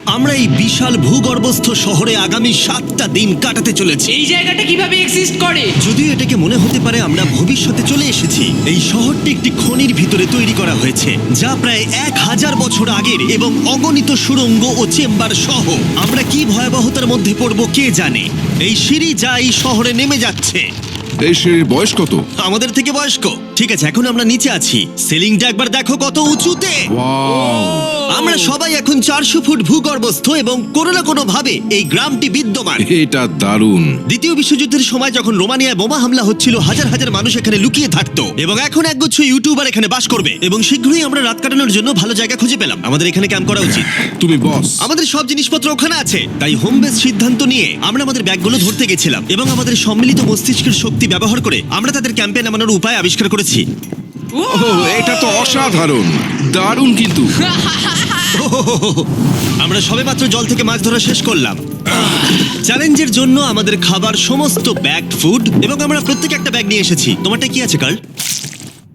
আমরা এই বিশাল ভূগর্ভস্থ শহরে আগামী 7টা দিন কাটাতে চলেছি। এই জায়গাটা কিভাবে এক্সিস্ট করে? যদিও এটাকে মনে হতে পারে আমরা ভবিষ্যতে চলে এসেছি, এই শহরটি একটি খনির ভিতরে তৈরি করা হয়েছে যা প্রায় 1000 বছর আগের এবং অগণিত সুড়ঙ্গ ও চেম্বার সহ। আমরা কি ভয়াবহতার মধ্যে পড়ব কে জানে। এই সিঁড়ি যা এই শহরে নেমে যাচ্ছে এই সিঁড়ির বয়স কত? আমাদের থেকে বয়স্ক। ঠিক আছে, এখন আমরা নিচে আছি। সিলিংটা একবার দেখো কত উঁচুতে। ওয়াও! আমরা সবাই এখন 400 ফুট ভূগর্ভস্থ এবং কোনো না কোনো ভাবে এই গ্রামটি বিদ্যমান। এটা দারুণ। দ্বিতীয় বিশ্বযুদ্ধের সময় যখন রোমানিয়ায় বোমা হামলা হচ্ছিল, হাজার হাজার মানুষ এখানে লুকিয়ে থাকতো এবং এখন একগুচ্ছ ইউটিউবার এখানে বাস করবে। এবং শীঘ্রই আমরা রাত কাটানোর জন্য ভালো জায়গা খুঁজে পেলাম। আমাদের এখানে ক্যাম্প করা উচিত। তুমি বস। আমাদের সব জিনিসপত্র ওখানে আছে, তাই হোম বেস সিদ্ধান্ত নিয়ে আমরা আমাদের ব্যাগগুলো ধরতে গেছিলাম এবং আমাদের সম্মিলিত মস্তিষ্কের শক্তি ব্যবহার করে আমরা তাদের ক্যাম্পে নামানোর উপায় আবিষ্কার করেছি। ওহ, এটা তো অসাধারণ, দারুণ। কিন্তু আমরা সবেমাত্র জল থেকে মাছ ধরা শেষ করলাম। চ্যালেঞ্জের জন্য আমাদের খাবার সমস্ত ব্যাগড ফুড এবং আমরা প্রত্যেকে একটা ব্যাগ নিয়ে এসেছি। তোমারটা কি আছে কার্ল?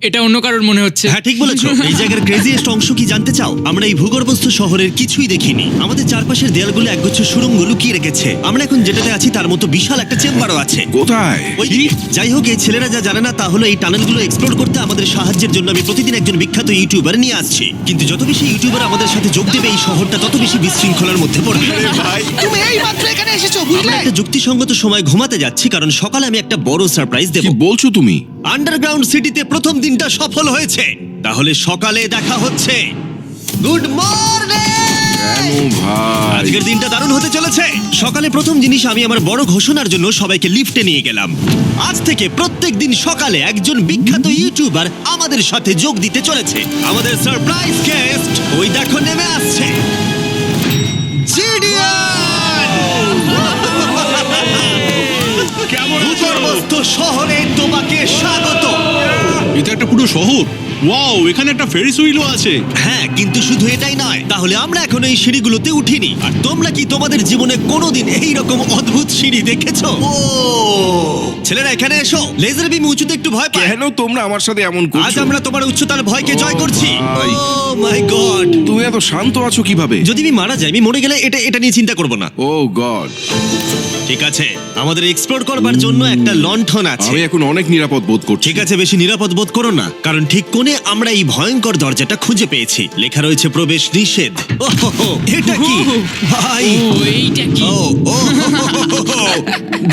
এটা অন্য কারোর মনে হচ্ছে। হ্যাঁ, ঠিক বলেছো। এই জায়গার ক্রেজিয়েস্ট অংশ কি জানতে চাও? আমরা এই ভূগর্ভস্থ শহরের কিছুই দেখিনি। আমাদের চারপাশের দেয়ালগুলো একগুচ্ছ সুড়ঙ্গ লুকিয়ে রেখেছে। আমরা এখন যেটাতে আছি তার মতো বিশাল একটা চেম্বারও আছে। কোথায়? ওইদিকে। যাই হোক, এই ছেলেরা যা জানে না তা হলো এই টানেলগুলো এক্সপ্লোর করতে আমাদের সাহায্যের জন্য আমি প্রতিদিন একজন বিখ্যাত ইউটিউবার নিয়ে আসছি। কিন্তু যত বেশি ইউটিউবার আমাদের সাথে যোগ দেবে, এই শহরটা তত বেশি বিশৃঙ্খলার মধ্যে পড়বে। ভাই, তুমি এই মাত্র এখানে এসেছো, আমরা বুঝলে? একটা যুক্তিসঙ্গত সময় ঘুমাতে যাচ্ছি কারণ সকালে আমি একটা বড় সারপ্রাইজ দেব। কি বলছো তুমি? আন্ডারগ্রাউন্ড সিটিতে প্রথম দিনটা সফল হয়েছে, তাহলে সকালে দেখা হচ্ছে। Good morning! কেন ভাই? আজকের দিনটা দারুণ হতে চলেছে। সকালে প্রথম জিনিস, আমি আমার বড় ঘোষণার জন্য সবাইকে লিফটে নিয়ে গেলাম। আজ থেকে প্রত্যেক দিন সকালে একজন বিখ্যাত ইউটিউবার আমাদের সাথে যোগ দিতে চলেছে। আমাদের সারপ্রাইজ গেস্ট ওই দেখো নেমে আসছে, জিডিয়ান! ভূগর্ভস্থ শহরে তোমাকে স্বাগত। এটা একটা পুরো শহর। ওয়াও, এখানে একটা ফেরিস হুইলও আছে। হ্যাঁ, কিন্তু শুধু এটাই নয়। তাহলে আমরা এখন এই সিঁড়িগুলোতে উঠিনি। আর তোমরা কি তোমাদের জীবনে কোনোদিন এই রকম অদ্ভুত সিঁড়ি দেখেছো? ও ছেলেরা, এখানে এসো। লেজার বিম উঁচুতে একটু ভয় পায়। কেন তোমরা আমার সাথে এমন আজ করছো? আমরা তোমার উচ্চতার ভয়কে জয় করছি। ভাই। ও মাই গড! তুমি এত শান্ত আছো কিভাবে? যদি আমি মারা যাই, আমি মরে গেলে এটা নিয়ে চিন্তা করব না। ও গড! ঠিক আছে, আমাদের এক্সপ্লোর করবার জন্য একটা লণ্ঠন আছে। আমি এখন অনেক নিরাপদ বোধ করছি। ঠিক আছে, বেশি নিরাপদ বোধ করো না, কারণ ঠিক কোণে আমরা এই ভয়ঙ্কর দরজাটা খুঁজে পেয়েছি। লেখা রয়েছে প্রবেশ নিষেধ। ওহো, এটা কি ভাই? ও, এইটা কি? ও ও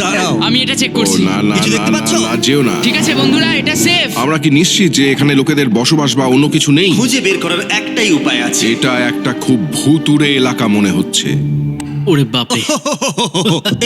দাঁড়াও, আমি এটা চেক ও করছি। না না কিছু দেখতে না, পাচ্ছ? না, যেও না। ঠিক আছে বন্ধুরা, এটা সেফ। আমরা কি নিশ্চিত যে এখানে লোকেদের বসবাস বা অন্য কিছু নেই? খুঁজে বের করার একটাই উপায় আছে। এটা একটা খুব ভুতুড়ে এলাকা মনে হচ্ছে। ওরে বাপরে।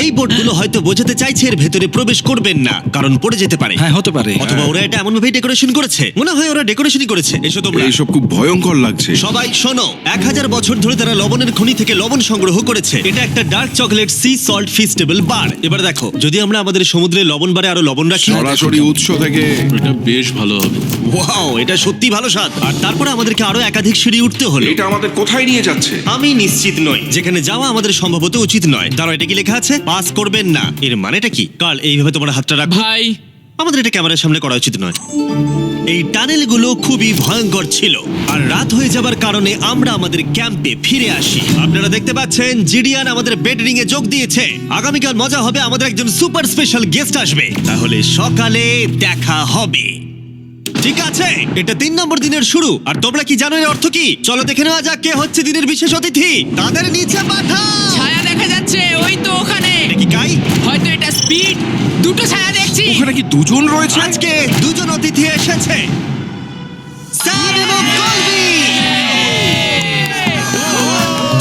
এই বোর্ডগুলো হয়তো বোঝাতে চাইছে এর ভেতরে প্রবেশ করবেন না, কারণ পড়ে যেতে পারে। হ্যাঁ, হতে পারে। অথবা ওরা এটা এমন ভাবে ডেকোরেশন করেছে, মনে হয় ওরা ডেকোরেশনই করেছে। এসো তোমরা। এইসব খুব ভয়ঙ্কর লাগছে। সবাই শোনো, 1000 বছর ধরে তারা লবণের খনি থেকে লবণ সংগ্রহ করেছে। এটা একটা dark chocolate sea salt feastables bar. এবার দেখো, যদি আমরা আমাদের সমুদ্রে লবণ বারে আরো লবণ রাখি। সরাসরি উৎস থেকে। এটা বেশ ভালো হবে। ওয়াও, এটা সত্যি ভালো স্বাদ। আর তারপরে আমাদেরকে আরো একাধিক সিঁড়ি উঠতে হলো। এটা আমাদের কোথায় নিয়ে যাচ্ছে? আমি নিশ্চিত নই। যেখানে যাওয়া আমাদের সম্ভবত উচিত নয়। দাঁড়াও, এটা কি লেখা আছে? পাস করবেন না। এর মানেটা কি? কাল এইভাবে তোমার হাতটা রাখো। ভাই, আমাদের এটা ক্যামেরার সামনে করা উচিত নয়। এই টানেলগুলো খুবই ভয়ঙ্কর ছিল, আর রাত হয়ে যাবার কারণে আমরা আমাদের ক্যাম্পে ফিরে আসি। আপনারা দেখতে পাচ্ছেন জিডিয়ান আমাদের বেডরিং এ যোগ দিয়েছে। আগামীকাল মজা হবে, আমাদের একজন সুপার স্পেশাল গেস্ট আসবে। তাহলে সকালে দেখা হবে। ঠিক আছে, এটা 3 নম্বর দিনের শুরু। আর তোমরা কি জানো এর অর্থ কি? চলো দেখে নেওয়া যাক কে হচ্ছে দিনের বিশেষ অতিথি। তাদের নিচে পাঠাও। ছায়া দেখা যাচ্ছে ওই তো ওখানে। এটা কি গাই? হয়তো এটা স্পিড। দুটো ছায়া দেখছি। ওখানে কি দুজন রয়েছে? আজকে দুজন অতিথি এসেছে, স্যাম এবং কলবি।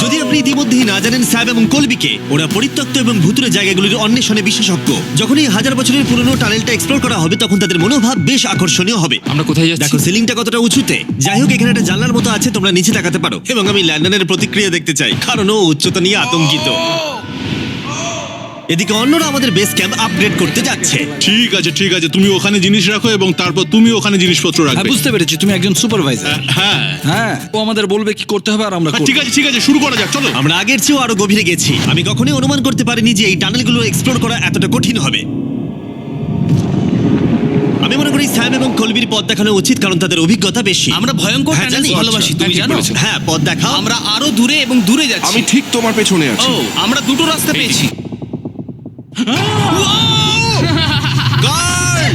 যদি আপনি ইতিমধ্যেই না জানেন স্যাম এবং কলবিকে, ওরা পরিত্যক্ত এবং ভুতুরে জায়গাগুলির অন্বেষণে বিশেষজ্ঞ। যখন এই 1000 বছরের পুরনো টানেলটা এক্সপ্লোর করা হবে, তখন তাদের মনোভাব বেশ আকর্ষণীয় হবে। আমরা কোথায় যাচ্ছি? দেখো সিলিংটা কতটা উঁচুতে। যাই হোক, এখানে একটা জানলার মতো আছে, তোমরা নিচে তাকাতে পারো। এবং আমি ল্যান্ডনের প্রতিক্রিয়া দেখতে চাই, কারণ ও উচ্চতা নিয়ে আতঙ্কিত। এদিকে অন্যরা আমাদের বেস ক্যাম্প আপগ্রেড করতে যাচ্ছে। ঠিক আছে ঠিক আছে, তুমি ওখানে জিনিস রাখো এবং তারপর তুমি ওখানে জিনিসপত্র হ্যাঁ, রাখবে। বুঝতে পেরেছি, তুমি একজন সুপারভাইজার। হ্যাঁ হ্যাঁ, ও আমাদের বলবে কি করতে হবে আর আমরা করব। ঠিক আছে, শুরু করা যাক, চলো। আমরা আগের চেয়েও আরো গভীরে গেছি। আমি কখনোই অনুমান করতে পারিনি যে এই টানেলগুলো এক্সপ্লোর করা এতটা কঠিন হবে। আমি মনে করি স্যাম এবং কলবির পথ দেখানো উচিত, কারণ তাদের অভিজ্ঞতা বেশি। আমরা ভয়ঙ্কর হ্যাঁ, টানেল জানি। ভালোবাসি, তুমি জানো? হ্যাঁ, পথ দেখাও। আমরা আরো দূরে এবং দূরে যাচ্ছি। আমি ঠিক তোমার পেছনে ও, আছি। আমরা দুটো রাস্তা পেয়েছি। Guard!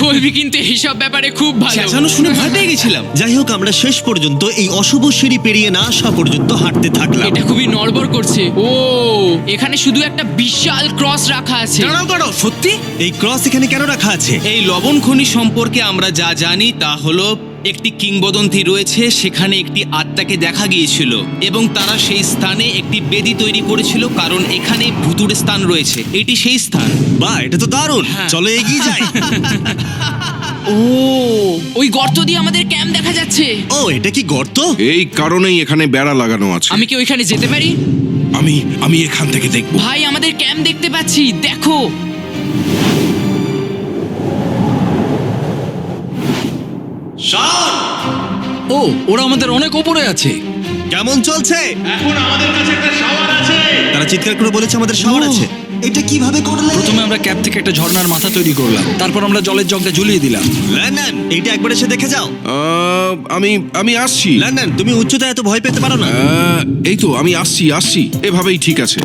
কলবি কিন্তু এইসব ব্যাপারে খুব ভালো। চেঁচানো শুনে ভয় পেয়ে গেছিলাম। যাই হোক, আমরা শেষ পর্যন্ত এই অশুভ সিঁড়ি পেরিয়ে না আসা পর্যন্ত হাঁটতে থাকলাম। এটা খুবই নড়বড় করছে। ও, এখানে শুধু একটা বিশাল ক্রস রাখা আছে। দাঁড়াও, সত্যি? এই ক্রস এখানে কেন রাখা আছে? এই লবণ খনি সম্পর্কে আমরা যা জানি তা হলো একটি কিংবদন্তি রয়েছে। সেখানে একটি আত্মাকে দেখা গিয়েছিল এবং তারা সেই স্থানে একটি বেদি তৈরি করেছিল, কারণ এখানে ভুতুড়ে স্থান রয়েছে। এটি সেই স্থান। বাহ, এটা তো দারুণ। চলো এগিয়ে যাই। ও, ওই গর্ত দিয়ে আমাদের ক্যাম্প দেখা যাচ্ছে। ও, এটা কি গর্ত? এই কারণেই এখানে বেড়া লাগানো আছে। আমি কি ওইখানে যেতে পারি? আমি এখান থেকে দেখব। ভাই, আমাদের ক্যাম্প দেখতে পাচ্ছি, দেখো। ও, ওরা আমাদের অনেক ওপরে আছে। কেমন চলছে? তারা চিৎকার করে বলেছে আমাদের শাওয়ার আছে। এটা কিভাবে করলে? প্রথমে আমরা ক্যাপ থেকে একটা ঝর্ণার মাথা তৈরি করলাম, তারপর আমরা জলের জগটা ঝুলিয়ে দিলাম। লন্ডন, এইটা একবার এসে দেখে যাও। আমি আসছি। লন্ডন, তুমি উচ্চতায় এত ভয় পেতে পারো না। এই তো আমি আসছি। এভাবেই ঠিক আছে।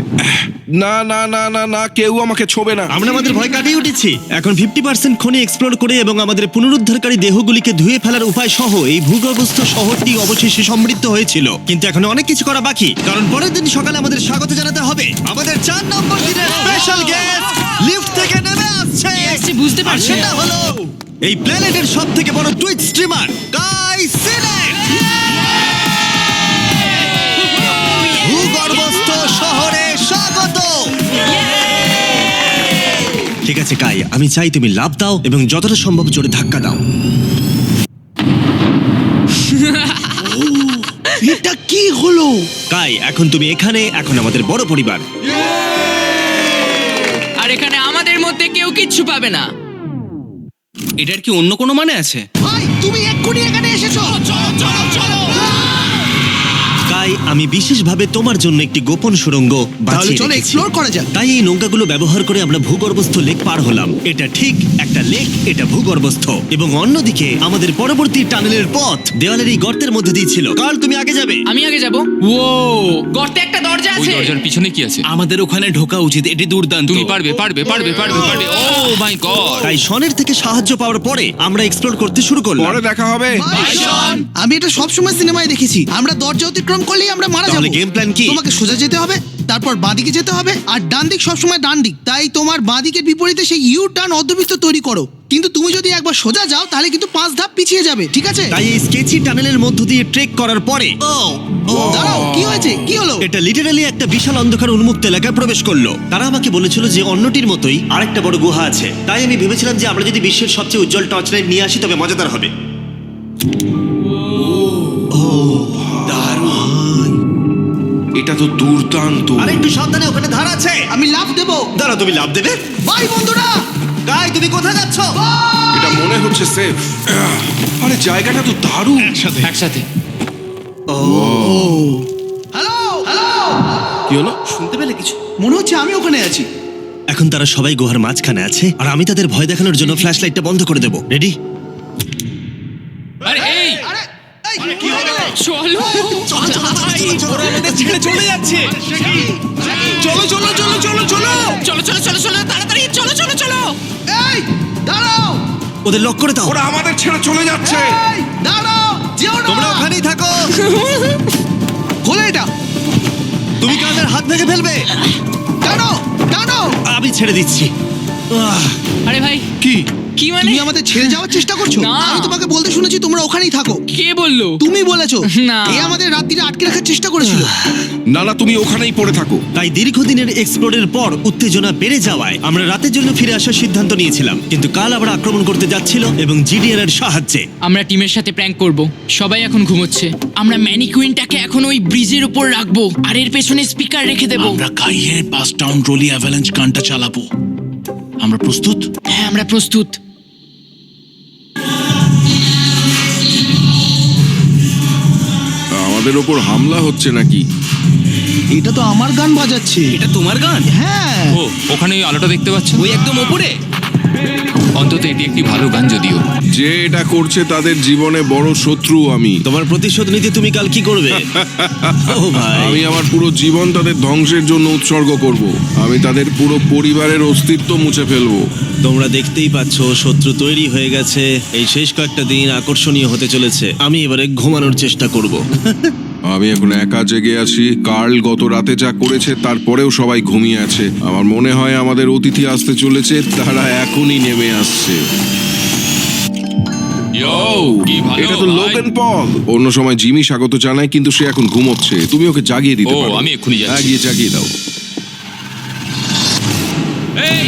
না না না না না, কেউ আমাকে ছোবে না। আমরা আমাদের ভয় কাটিয়ে উঠেছি। এখন 50% খনি এক্সপ্লোর করে এবং আমাদের পুনরুদ্ধারকারী দেহগুলিকে ধুয়ে ফেলার উপায় সহ এই ভূগর্ভস্থ শহরটি অবশেষে সমৃদ্ধ হয়েছিল। কিন্তু এখন অনেক কিছু করা বাকি, কারণ পরের দিন সকালে আমাদের স্বাগত জানাতে হবে আমাদের 4 নম্বর দিনের স্পেশাল গেস্ট লিফট থেকে নেমে আসছে। কে আসছে বুঝতে আর পারছি সেটা না। হলো এই প্ল্যানেটের সবথেকে বড় টুইট স্ট্রিমার গাই সিলেট। ভূগর্ভস্থ শহরে স্বাগত। ঠিক আছে কাই, আমি চাই তুমি লাফ দাও এবং যতটা সম্ভব জোরে ধাক্কা দাও। এটা কি হলো? কাই, এখন তুমি এখানে, এখন আমাদের বড় পরিবার। আর এখানে আমাদের মধ্যে কেউ কিচ্ছু পাবে না। এটার কি অন্য কোনো মানে আছে? ভাই, তুমি এক্ষুনি এখানে এসেছো। কাই, আমি বিশেষভাবে তোমার জন্য একটি গোপন সুড়ঙ্গ বাছিয়ে চলো রেখেছি। এক্সপ্লোর করা যাক। তাই এই নৌকাগুলো ব্যবহার করে আমরা ভূগর্ভস্থ লেক পার হলাম। এটা ঠিক একটা লেক, এটা ভূগর্ভস্থ, এবং অন্যদিকে আমাদের পরবর্তী টানেলের পথ দেওয়ালের এই গর্তের মধ্যে দিয়ে ছিল। কাল, তুমি আগে যাবে। আমি আগে যাব। ও, গর্তে একটা দরজা ওই আছে। দরজার পিছনে কি আছে? আমাদের ওখানে ঢোকা উচিত। এটি দুর্দান্ত। তুমি পারবে। ও মাই গড! তাই শনের থেকে সাহায্য পাওয়ার পরে আমরা এক্সপ্লোর করতে শুরু করলাম। পরে দেখা হবে। আমি এটা সবসময় সিনেমায় দেখেছি। আমরা দরজা অতিক্রম করলেই আমরা মারা তাহলে যাবো। game plan কি? তোমাকে সোজা যেতে হবে, তারপর বাঁদিকে যেতে হবে, আর ডান দিক সবসময় ডান দিক। তাই তোমার বাঁদিকের বিপরীতে সেই ইউ টার্ন অর্ধবৃত্ত তৈরি করো। কিন্তু তুমি যদি একবার সোজা যাও তাহলে কিন্তু 5 ধাপ পিছিয়ে যাবে, ঠিক আছে? তাই এই স্কেচি টানেলের মধ্য দিয়ে ট্রেক করার পরে দাঁড়াও, কি হয়েছে? কি হলো? এটা লিটারালি একটা বিশাল অন্ধকার উন্মুক্ত এলাকায় প্রবেশ করলো। তারা আমাকে বলেছিল যে অন্যটির মতোই আরেকটা বড় গুহা আছে। তাই আমি ভেবেছিলাম যে আমরা যদি বিশ্বের সবচেয়ে উজ্জ্বল টর্চ লাইট নিয়ে আসি তবে মজাদার হবে। এটা তো দুর্দান্ত। আর একটু সাবধানে, ওখানে ধার আছে। আমি লাফ দেবো। দাঁড়াও, তুমি লাভ দেবে? বাই বন্ধুরা। গাই, তুমি কোথায় যাচ্ছ? এটা মনে হচ্ছে সেফ। আরে জায়গাটা তো দারুণ। একসাথে। হ্যালো হ্যালো, কি হলো? শুনতে পেলে কিছু? মনে হচ্ছে আমি ওখানে আছি। এখন তারা সবাই গুহার মাঝখানে আছে, আর আমি তাদের ভয় দেখানোর জন্য ফ্ল্যাশ লাইটটা বন্ধ করে দেবো। রেডি? আরে এই আরে এই, কি হলো? চলো। ওরা আমাদের ছেড়ে চলে যাচ্ছে। চলো চলো চলো চলো চলো। চলো, তাড়াতাড়ি চলো। এই দাঁড়াও, ওদের লক করে দাও। ওরা আমাদের ছেড়ে চলে যাচ্ছে। এই দাঁড়াও, যেও না। তোমরা ওখানেই থাকো। খোলো এটা। তুমি কাদের হাত ভেঙে ফেলবে। টানো টানো। আমি ছেড়ে দিচ্ছি। আরে ভাই, কি? কি মানে? তুমি আমাদের ছেড়ে যাওয়ার চেষ্টা করছো? না। আমি তোমাকে বলতে শুনেছি তোমরা ওখানেই থাকো। কে বললো? তুমি বলেছো। না। এ আমাদের রাত্রিরে আটকে রাখার চেষ্টা করেছিল। না না, তুমি ওখানেই পড়ে থাকো। তাই দীর্ঘদিনের এক্সপ্লোরের পর উত্তেজনা বেড়ে যাওয়ায় আমরা রাতের জন্য ফিরে আসার সিদ্ধান্ত নিয়েছিলাম। কিন্তু কাল আবার আক্রমণ করতে যাচ্ছিল এবং জিডিআর এর সাহায্যে। আমরা টিমের সাথে প্র্যাঙ্ক করব। সবাই এখন ঘুমোচ্ছে। আমরা ম্যানিকুইনটাকে এখন ওই ব্রিজের উপর রাখবো আর এর পেছনে স্পিকার রেখে দেব। আমরা কাইয়ের পাস টাউন রোলি অ্যাভালাঞ্চ গানটা চালাবো। আমরা প্রস্তুত? হ্যাঁ, আমরা প্রস্তুত। আমাদের ওপর হামলা হচ্ছে নাকি? এটা তো আমার গান বাজাচ্ছে। এটা তোমার গান? হ্যাঁ। ও, ওখানে ওই আলোটা দেখতে পাচ্ছ? ওই একদম ওপরে। অন্তত এটি একটি ভালো গান যদিও। যে এটা করছে তাদের জীবনে বড় শত্রু আমি। তোমার প্রতিশোধ নিতে তুমি কাল কি করবে? ও ভাই, আমি আমার পুরো জীবন তাদের ধ্বংসের জন্য উৎসর্গ করব। আমি তাদের পুরো পরিবারের অস্তিত্ব মুছে ফেলবো। তোমরা দেখতেই পাচ্ছ শত্রু তৈরি হয়ে গেছে। এই শেষ কয়েকটা দিন আকর্ষণীয় হতে চলেছে। আমি এবারে ঘুমানোর চেষ্টা করব। আমি এখন একা জেগে আছি। কার্ল গত রাতে যা করেছে তারপরেও সবাই ঘুমিয়ে আছে। আমার মনে হয় আমাদের অতিথি আসতে চলেছে, তারা এখনই নেমে আসছে। কি ভালো এটা তো ভাই। Logan Paul. অন্য সময় জিমি স্বাগত জানায়, কিন্তু সে এখন ঘুমোচ্ছে। তুমি ওকে জাগিয়ে দিতে ও, পারো। আমি এক্ষুনি যাচ্ছি। হ্যাঁ, গিয়ে জাগিয়ে দাও। এই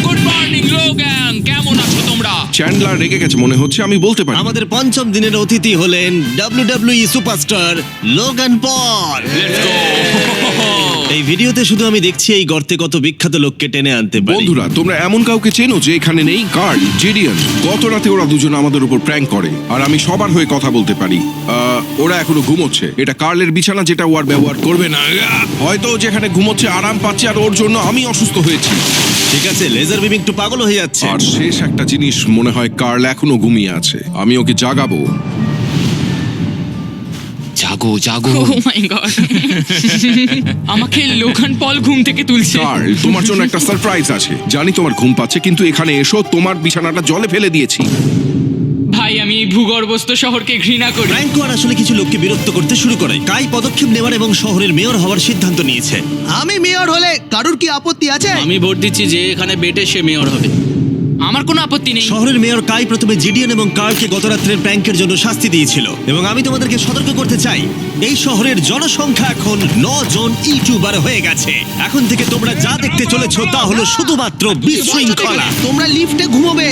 গুড মর্নিং লোগান, কেমন আছো তোমরা? চ্যান্ডলার রেগে গেছে মনে হচ্ছে, আমি বলতে পারি। আমাদের পঞ্চম দিনের অতিথি হলেন WWE superstar Logan Paul. Let's go. এই ভিডিওতে শুধু আমি দেখছি এই গর্তে কত বিখ্যাত লোককে টেনে আনতে পারি। বন্ধুরা, তোমরা এমন কাউকে চেনো যে এখানে নেই? কার্ল, জেডিয়ান। গত রাতে ওরা দুজন আমাদের উপর প্র্যাঙ্ক করে, আর আমি সবার হয়ে কথা বলতে পারি। ওরা এখনো ঘুমোচ্ছে। এটা কার্লের বিছানা, যেটা ও আর ব্যবহার করবে না। হয়তো ও যেখানে ঘুমোচ্ছে আরাম পাচ্ছে, আর ওর জন্য আমি অসুস্থ হয়েছি। ঠিক আছে, লেজার বিম একটু পাগল হয়ে যাচ্ছে। আর শেষ একটা জিনিস, মনে হয় কার্ল এখনো ঘুমিয়ে আছে। আমি ওকে জাগাবো। জাগো জাগো। ও মাই গড, আমাকে লোগান পল ঘুম থেকে তুলছে। কার্ল, তোমার জন্য একটা সারপ্রাইজ আছে। জানি তোমার ঘুম পাচ্ছে, কিন্তু এখানে এসো, তোমার বিছানাটা জলে ফেলে দিয়েছি। ভাই, আমি এই ভূগর্ভস্থ শহরকে ঘৃণা করি। ফ্র্যাঙ্কো আর আসলে কিছু লোককে বিরক্ত করতে শুরু করে। কাই পদক্ষেপ নেওয়ার এবং শহরের মেয়র হওয়ার সিদ্ধান্ত নিয়েছে। আমি মেয়র হলে কারুর কি আপত্তি আছে? আমি ভোট দিচ্ছি যে এখানে বেটে সে মেয়র হবে। আমার কোনো আপত্তি নেই। শহরের মেয়র কাই প্রথমে জিডিয়ান এবং কার্লকে গত রাত্রের প্র্যাঙ্কের জন্য শাস্তি দিয়েছিল, এবং আমি তোমাদেরকে সতর্ক করতে চাই, এই শহরের জনসংখ্যা এখন 9 জন ইউটিউবার হয়ে গেছে। এখন থেকে তোমরা যা দেখতে চলেছো তা হলো শুধুমাত্র বিশৃঙ্খলা। তোমরা লিফটে ঘুমোবে।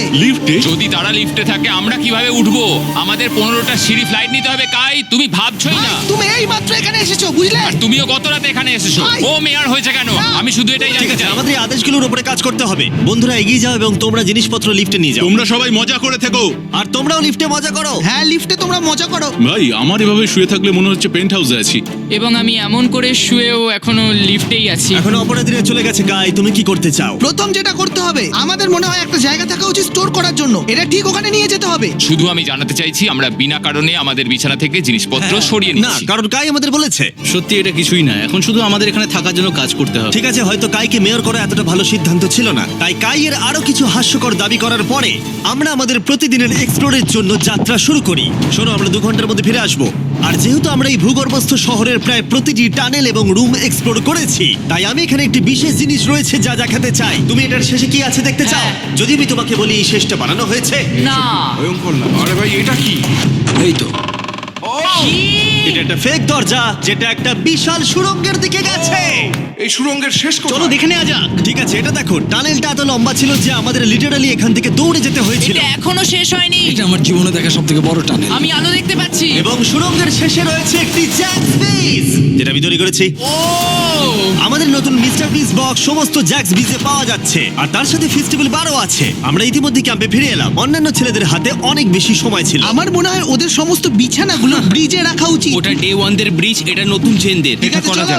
যদি তারা লিফটে থাকে আমরা কিভাবে উঠবো? আমাদের 15টা সিঁড়ি ফ্লাইট নিতে হবে। কাই, তুমি ভাবছোই না। তুমি এই মাত্র এখানে এসেছো, বুঝলে? আর তুমিও গত রাতে এখানে এসেছো। ভাই! ও মেয়র হয়েছে কেন? আমি শুধু এটাই ঠিক জানতে আছে, চাই। আমাদের এই আদেশগুলোর উপরে কাজ করতে হবে। বন্ধুরা, এগিয়ে যাও এবং তোমরা জিনিসপত্র লিফটে নিয়ে যাও। তোমরা সবাই মজা করে থেকো। আর তোমরাও লিফটে মজা করো। হ্যাঁ, লিফটে তোমরা মজা করো। ভাই, আমার এভাবে শুয়ে থাকলে মনে হচ্ছে পেন্ট হাউসে আছি। এবং আমি এমন করে শুয়েও এখনো লিফটেই আছি। এখন অপরাধীরা চলে গেছে। কাই, তুমি কি করতে চাও? প্রথম যেটা করতে হবে, আমাদের মনে হয় একটা জায়গা থাকা উচিত স্টোর করার জন্য। এটা ঠিক ওখানে নিয়ে যেতে হবে। শুধু আমি জানাতে চাইছি আমরা বিনা কারণে আমাদের বিছানা থেকে জিনিসপত্র সরিয়ে না, নিচ্ছি। কারণ কাই আমাদের বলেছে। সত্যি এটা কিছুই না, এখন শুধু আমাদের এখানে থাকার জন্য কাজ করতে হবে। ঠিক আছে, হয়তো কাইকে মেয়র করা এতটা ভালো সিদ্ধান্ত ছিল না। তাই কাইয়ের আরো কিছু হাস্যকর দাবি করার পরে আমরা আমাদের প্রতিদিনের এক্সপ্লোরের জন্য যাত্রা শুরু করি। শোনো, আমরা 2 ঘন্টার মধ্যে ফিরে আসবো। আর যেহেতু আমরা এই ভূগর্ভস্থ শহরের প্রায় প্রতিটি টানেল এবং রুম এক্সপ্লোর করেছি, তাই আমি এখানে একটি বিশেষ জিনিস রয়েছে যা দেখাতে চাই। তুমি এটার শেষে কি আছে দেখতে চাও? যদি আমি তোমাকে বলি এই শেষটা বানানো হয়েছে। না, ভয়ঙ্কর না? আরে ভাই, এটা কি? এই তো, এটা একটা ফেক দরজা যেটা একটা বিশাল সুড়ঙ্গের দিকে গেছে। এই সুড়ঙ্গের শেষ কোথায়? চলো দেখে নেওয়া যাক। ঠিক আছে, এটা দেখো, টানেলটা এত লম্বা ছিল যে আমাদের লিটারালি এখান থেকে দৌড়ে যেতে হয়েছিল। এটা এখনো শেষ হয়নি। এটা আমার জীবনে দেখা সব থেকে বড় টানেল। আমি আলো দেখতে পাচ্ছি। এবং সুড়ঙ্গের শেষে রয়েছে একটি জ্যাক্স বিজ, যেটা আমি তৈরি করেছি। ও, আমাদের নতুন মিস্টার বিস বক্স সমস্ত জ্যাক্স বিজে পাওয়া যাচ্ছে, আর তার সাথে ফেস্টিভ্যাল বারও আছে। আমরা ইতিমধ্যে ক্যাম্পে ফিরে এলাম। অন্যান্য ছেলেদের হাতে অনেক বেশি সময় ছিল। আমার মনে হয় ওদের সমস্ত বিছানাগুলো ব্রিজে রাখা উচিত। ওটা ডে 1 দের ব্রিজ, এটা নতুন চেনদের। ঠিক আছে, চলো।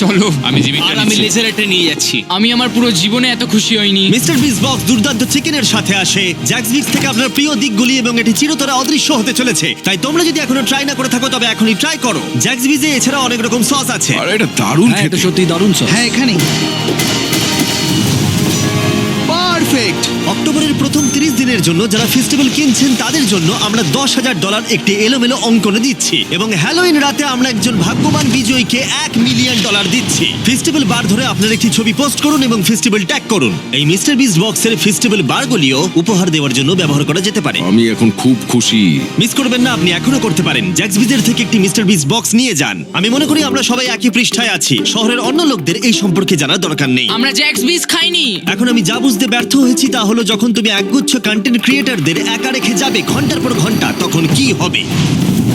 চলো, আমি জিমিটা আর আমি নিচ্ছি। লেজারটা নিয়ে যাচ্ছি। আমি আমার পুরো জীবনে এত খুশি হইনি। মিস্টার বিস বক্স দুর্দান্ত চিকেনের সাথে আসে, জ্যাক্স বিক্স থেকে আপনার প্রিয় দিকগুলি, এবং এটি চিরতরে অদৃশ্য হতে চলেছে। তাই তোমরা যদি এখনো ট্রাই না করে থাকো তবে এখনই ট্রাই করো। জ্যাক্স বিজে এছাড়া অনেক রকম সস আছে। আরে এটা দারুণ হ্যাঁ, এটা খেতে। সত্যি দারুণ সব। হ্যাঁ, এখানেই। পারফেক্ট। অক্টোবরের প্রথম 30 দিনের জন্য যারা ফেস্টিভ্যাল কিনছেন তাদের জন্য আমরা $10,000 একটি এলোমেলো অঙ্কনে দিচ্ছি, এবং হ্যালোইন রাতে আমরা একজন ভাগ্যবান বিজয়ীকে $1 মিলিয়ন দিচ্ছি। ফেস্টিভ্যাল বার ধরে আপনার একটি ছবি পোস্ট করুন এবং ফেস্টিভ্যাল ট্যাগ করুন। এই মিস্টার বিস বক্সের ফেস্টিভ্যাল বারগুলিও উপহার দেওয়ার জন্য ব্যবহার করা যেতে পারে। আমি এখন খুব খুশি। মিস করবেন না, আপনি এখনো করতে পারেন। জ্যাক্স বিজের থেকে একটি মিস্টার বিস বক্স নিয়ে যান। আমি মনে করি আমরা সবাই একই পৃষ্ঠায় আছি। শহরের অন্য লোকদের এই সম্পর্কে জানার দরকার নেই। আমরা জ্যাক্স বিস খাইনি। এখন আমি যা বুঝতে ব্যর্থ হয়েছি তা হলো, যখন তুমি একগুচ্ছ কন্টেন্ট ক্রিয়েটরদের একা রেখে যাবে ঘন্টার পর ঘন্টা, তখন কি হবে?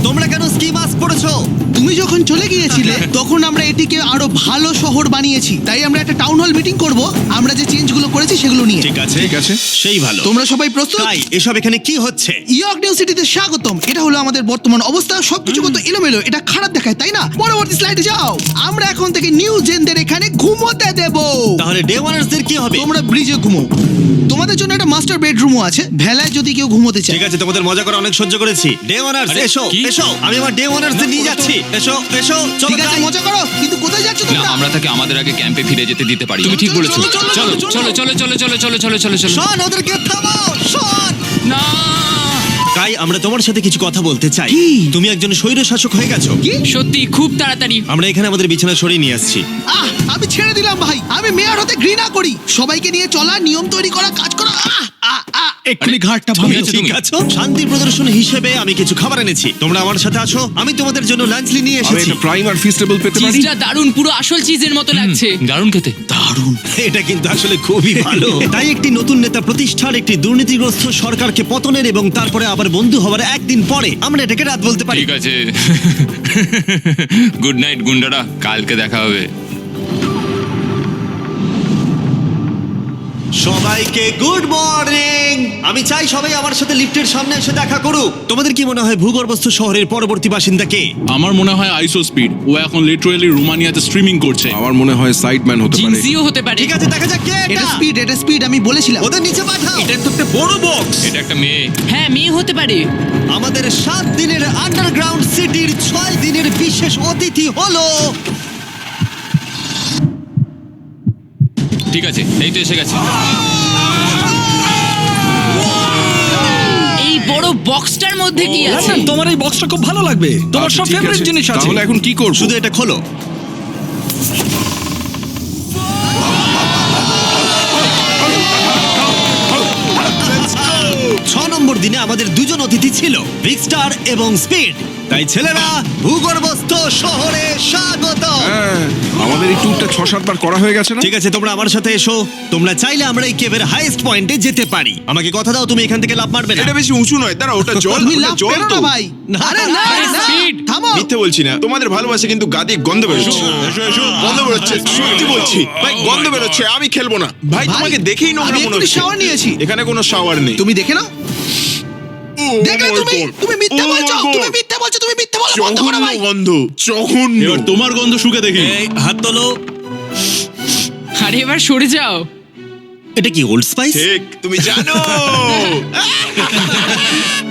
তোমরা কেন স্কি মাস্ক পরেছো? তুমি যখন চলে গিয়েছিলে তখন তখন আমরা এটিকে আরো ভালো শহর বানিয়েছি, তাই আমরা একটা টাউন হল মিটিং করব আমরা যে চেঞ্জগুলো করেছি সেগুলো নিয়ে। ঠিক আছে ঠিক আছে। সেই ভালো। তোমরা সবাই প্রস্তুত? তাই এসব এখানে কি হচ্ছে? ইয়র্ক নিউ সিটিতে স্বাগতম। এটা হলো আমাদের বর্তমান অবস্থা। সবকিছু কত এলোমেলো, এটা খারাপ দেখায় তাই না? পরবর্তী স্লাইডে যাও। আমরা এখন থেকে নিউ জেনদের এখানে ঘুমোতে দেব। তাহলে ডে ওয়ানার্সদের কি হবে? তোমরা ব্রিজে ঘুমো। তোমাদের জন্য একটা মাস্টার বেডরুমও আছে, ভেলায় যদি কেউ ঘুমোতে চায়। ঠিক আছে, তোমাদের মজা করে অনেক সহ্য করেছি। ডে ওয়ানার্স আরে, এসো কি? এসো, আমি আমার ডে ওয়ানার্সদের নিয়ে যাচ্ছি। এসো এসো, চলো ঠিক আছে, যাই। মজা করো, কিন্তু কোথায় যাচ্ছ না, তোমরা? আমরা তাকে আমাদের আগে ক্যাম্পে ফিরে যেতে দিতে পারি। তুমি ঠিক বলেছো। চলো, চলো, চলো চলো, চলো চলো চলো চলো চলো চলো চলো চলো। শোন, ওদেরকে থামাও, শোন। না, তাই আমরা তোমার সাথে কিছু কথা বলতে চাই। কি? তুমি একজন স্বৈর শাসক হয়ে গেছো। সত্যি খুব তাড়াতাড়ি। আমরা এখানে আমাদের বিছানা সরিয়ে নিয়ে আসছি। আমি ছেড়ে দিলাম ভাই। আমি মেয়র হতে ঘৃণা করি। সবাইকে নিয়ে চলা, নিয়ম তৈরি করা, কাজ করা। এক্ষুনি ঘাটটা ঠিক ভাঙে আছে, ঠিক তুমি। আছে, শান্তি প্রদর্শন হিসেবে আমি কিছু খাবার এনেছি। তোমরা আমার সাথে আসো, আমি তোমাদের জন্য লাঞ্চলি নিয়ে আমি এসেছি। একটা প্রাইম আর ফিস্টেবল পেতে পারি? চিজটা দারুণ, পুরো আসল চিজের মতো লাগছে। দারুণ খেতে। দারুণ। এটা কিন্তু আসলে খুবই ভালো। তাই একটি নতুন নেতা প্রতিষ্ঠার, একটি দুর্নীতিগ্রস্ত সরকারকে পতনের এবং তারপরে আবার বন্ধু হওয়ার একদিন পরে আমরা এটাকে রাত বলতে পারি। ঠিক আছে। গুড নাইট গুন্ডারা, কালকে দেখা হবে। সবাইকে গুড মর্নিং। আমি চাই সবাই আমার সাথে লিফটের সামনে এসে দেখা করুক। তোমাদের কি মনে হয় ভূগর্ভস্থ শহরের পরবর্তী বাসিন্দা কে? আমার মনে হয় আইসো স্পিড, ও এখন লিটারালি রোমানিয়াতে স্ট্রিমিং করছে। আমার মনে হয় সাইডম্যান হতে পারে। জিনসিও হতে পারে। ঠিক আছে, দেখা যাক কে এটা এটা। স্পিড, এটা স্পিড, আমি বলেছিলাম। ওদের নিচে পাঠাও। এটা তো একটা বড় বক্স। এটা একটা মেয়ে। হ্যাঁ, মেয়ে হতে পারে। আমাদের 7 দিনের আন্ডারগ্রাউন্ড সিটির 6 দিনের বিশেষ অতিথি হলো ঠিক আছে, এই তো এসে গেছে। এই বড় বক্সটার মধ্যে কি আছে? তোমার এই বক্সটা খুব ভালো লাগবে। তোমার আচ্ছা, সব ঠিক ফেভারিট আছে। জিনিস আছে। তাহলে এখন কি করব? শুধু এটা খোলো। ছ নম্বর দিনে আমাদের দুজন অতিথি ছিল, ভিক্সটার এবং স্পিড। তাই ছেলেরা, ভূগর্ভস্থ শহরে স্বাগত। হ্যাঁ, আমাদের এই ট্যুরটা 6-7 বার করা হয়ে গেছে না? ঠিক আছে, তোমরা আমার সাথে এসো। তোমরা চাইলে আমরা এই কেভের হাইয়েস্ট পয়েন্টে যেতে পারি। আমাকে কথা দাও, তুমি এখান থেকে লাফ মারবে না। এটা বেশি উঁচু নয়, দাঁড়া, ওটা জল, তুমি ওটা লাভ জল পেরো তো। না ভাই। আরে না, আরে, না, speed। থামো। মিথ্যে বলছি না, তোমাদের ভালোবাসে কিন্তু গাদি গন্ধ বেরোচ্ছে। গন্ধ বেরোচ্ছে, সত্যি বলছি ভাই, গন্ধ বেরোচ্ছে। আমি খেলবো না ভাই, ভাই, তোমাকে দেখেই নোংরা আমি মনে এক্ষুনি হচ্ছে। shower নিয়েছি। এখানে কোনো শাওয়ার নেই। তুমি দেখে নাও। দেখলে তুমি, তুমি মিথ্যা বলছো, তুমি মিথ্যা বলছো, তুমি মিথ্যা বলো। বন্ধ করো জঘন্য ভাই। গন্ধ, জঘন্য। এবার তোমার গন্ধ শুকে দেখি। এই হাত তোলো। আরে এবার সরে যাও। এটা কি ওল্ড স্পাইস? ঠিক, তুমি জানো।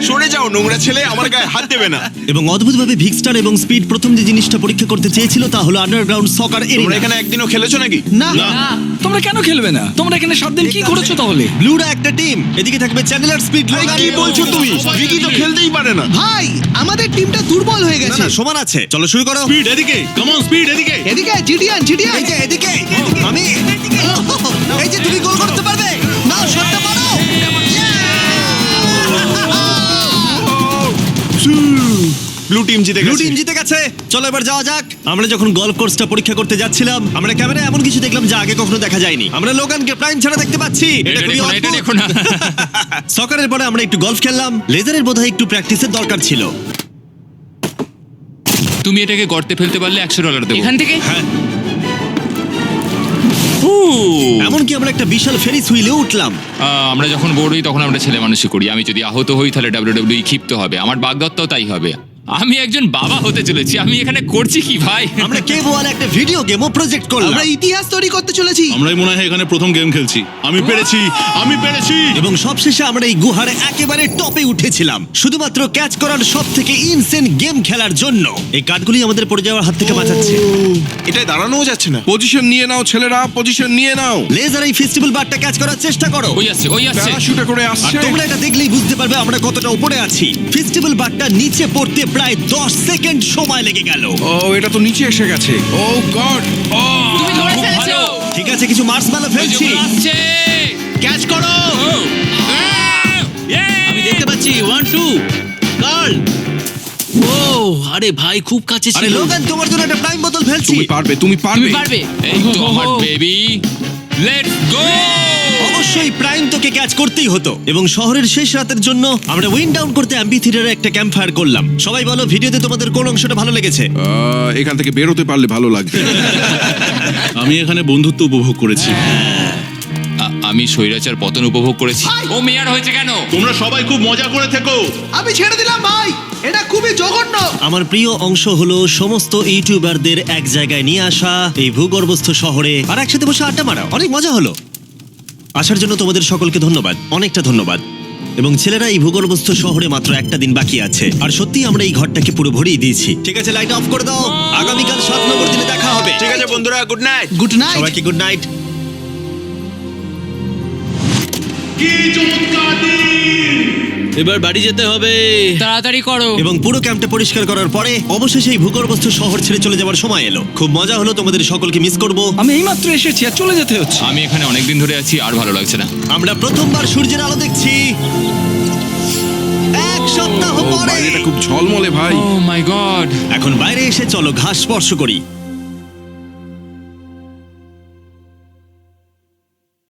সরে যাও নোংরা ছেলে, আমার গায়ে হাত দেবে না। এবং অদ্ভুতভাবে ভিক্সটার এবং স্পিড প্রথম যে জিনিসটা পরীক্ষা করতে চেয়েছিল তা হলো আন্ডারগ্রাউন্ড সকার তোমরা এরিয়া। এখানে একদিনও খেলেছো নাকি? না, না, তোমরা কেন খেলবে না? তোমরা এখানে 7 দিন কি করেছো তাহলে? ব্লুরা একটা টিম, এদিকে থাকবে চ্যানেলার, স্পিড, ভাই, লোগান। কি বলছো তুমি? ভিকি তো খেলতেই পারে না। ভাই, আমাদের টিমটা দুর্বল হয়ে না গেছে। না, সমান আছে। চলো শুরু করো। স্পিড এদিকে, কাম অন স্পিড এদিকে। এদিকে জিডিয়ান, জিডিয়ান। এই যে এদিকে, আমি এই যে তুমি গোল করতে পারবে না, শটটা মারো। ব্লু টিম জিতে ব্লু গেছে। টিম জিতে গেছে। চলো এবার যাওয়া যাক। আমরা যখন গলফ কোর্সটা পরীক্ষা করতে যাচ্ছিলাম, আমরা ক্যামেরায় এমন কিছু দেখলাম যা আগে কখনো দেখা যায়নি। আমরা লোগানকে প্রাইম ছাড়া দেখতে পাচ্ছি। এটা খুবই দেখো না, এটা অদ্ভুত। দেখো না। সকারের পরে আমরা একটু গলফ খেললাম। লেজারের বোধহয় একটু প্র্যাকটিসের দরকার ছিল। তুমি এটাকে গর্তে ফেলতে পারলে $100 দেবো। এখান থেকে হ্যাঁ, এমনকি আমরা একটা বিশাল ফেরিস হুইলে উঠলাম। আমরা যখন বোর হই তখন আমরা ছেলে মানুষই করি। আমি যদি আহত হই তাহলে WWE ক্ষিপ্ত হবে, আমার বাগদত্তাও তাই হবে। আমি একজন বাবা হতে চলেছি। আমি এখানে করছি কি ভাই? আমরা কেভ ওয়ালে একটা ভিডিও গেমও প্রজেক্ট করলাম আমরা ইতিহাস তৈরি করতে চলেছি। আমরাই মনে হয় এখানে প্রথম গেম খেলছি। আমি পেরেছি, আমি পেরেছি। এবং সবশেষে আমরা এই গুহার একেবারে টপে উঠেছিলাম শুধুমাত্র ক্যাচ করার সব থেকে ইনসেন গেম খেলার জন্য। এই কাঠগুলি আমাদের পড়ে যাওয়ার হাত থেকে বাঁচাচ্ছে। এটাই দাঁড়ানোও যাচ্ছে না। পজিশন নিয়ে নাও ছেলেরা, পজিশন নিয়ে নাও। লেজার এই ফেস্টিভ্যাল বারটা ক্যাচ করার চেষ্টা করো। ওই আসছে, ওই আসছে। প্যারাশুটে করে আর আসছে। তোমরা এটা দেখলেই বুঝতে পারবে আমরা কতটা উপরে আছি। ফেস্টিভ্যাল বারটা নিচে পড়তে প্রায় 10 সেকেন্ড সময় লেগে গেল। ও, এটা তো নিচে এসে গেছে। ও গড। তুমি ধরে খুব ফেলেছো। ভালো। ঠিক আছে, কিছু মার্সম্যালো ফেলছি। ওই যে আসছে। ক্যাচ করো। আমি দেখতে পাচ্ছি 1 2 গার্ল। ও আরে ভাই, খুব কাছে আরে ছিল। লোগান, তোমার জন্য একটা প্রাইম বোতল ফেলছি। তুমি পারবে, তুমি পারবে। তুমি পারবে। এই তো আমার বেবি। Let's go. অবশ্যই প্রাইম তোকে ক্যাচ করতেই হতো এবং শহরের শেষ রাতের জন্য আমরা উইন্ড ডাউন করতে অ্যাম্পি থিয়েটারে একটা ক্যাম্প ফায়ার করলাম। সবাই বলো ভিডিওতে তোমাদের কোন অংশটা ভালো লেগেছে? এখান থেকে বেরোতে পারলে ভালো লাগবে। আমি এখানে বন্ধুত্ব উপভোগ করেছি। আমি স্বৈরাচার পতন উপভোগ করেছি। ও মেয়ার হয়েছে কেন? তোমরা সবাই খুব মজা করে থেকো। আমি ছেড়ে দিলাম ভাই, এটা খুবই জঘন্য। আমার প্রিয় অংশ হলো সমস্ত ইউটিউবারদের এক জায়গায় নিয়ে আসা এই ভূগর্ভস্থ শহরে আর একসাথে বসে আড্ডা মারা। অনেক মজা হলো। আসার জন্য তোমাদের সকলকে ধন্যবাদ, অনেকটা ধন্যবাদ। এবং ছেলেরা, এই ভূগর্ভস্থ শহরে মাত্র একটা দিন বাকি আছে আর সত্যি আমরা এই ঘরটাকে পুরো ভরিয়ে দিয়েছি। ঠিক আছে, লাইট অফ করে দাও। আগামীকাল 7 নম্বর দিনে দেখা হবে। ঠিক আছে বন্ধুরা, গুড নাইট। Good night. সবাইকে গুড নাইট। এবার বাড়ি যেতে হবে। তাড়াতাড়ি করো। এবং পুরো ক্যাম্পটা পরিষ্কার করার পরে অবশেষে এই ভূগর্ভস্থ শহর ছেড়ে চলে যাওয়ার সময় এলো। খুব মজা হলো, তোমাদের সকলকে মিস করব। আমি এইমাত্র এসেছি আর চলে যেতে হচ্ছে। আমি এখানে অনেকদিন ধরে আছি, আর ভালো লাগছে না। আমরা প্রথমবার সূর্যের আলো দেখছি 1 সপ্তাহ পরে। বাইরেটা খুব ঝলমলে ভাই। ও মাই গড। এখন বাইরে এসে চলো ঘাস স্পর্শ করি।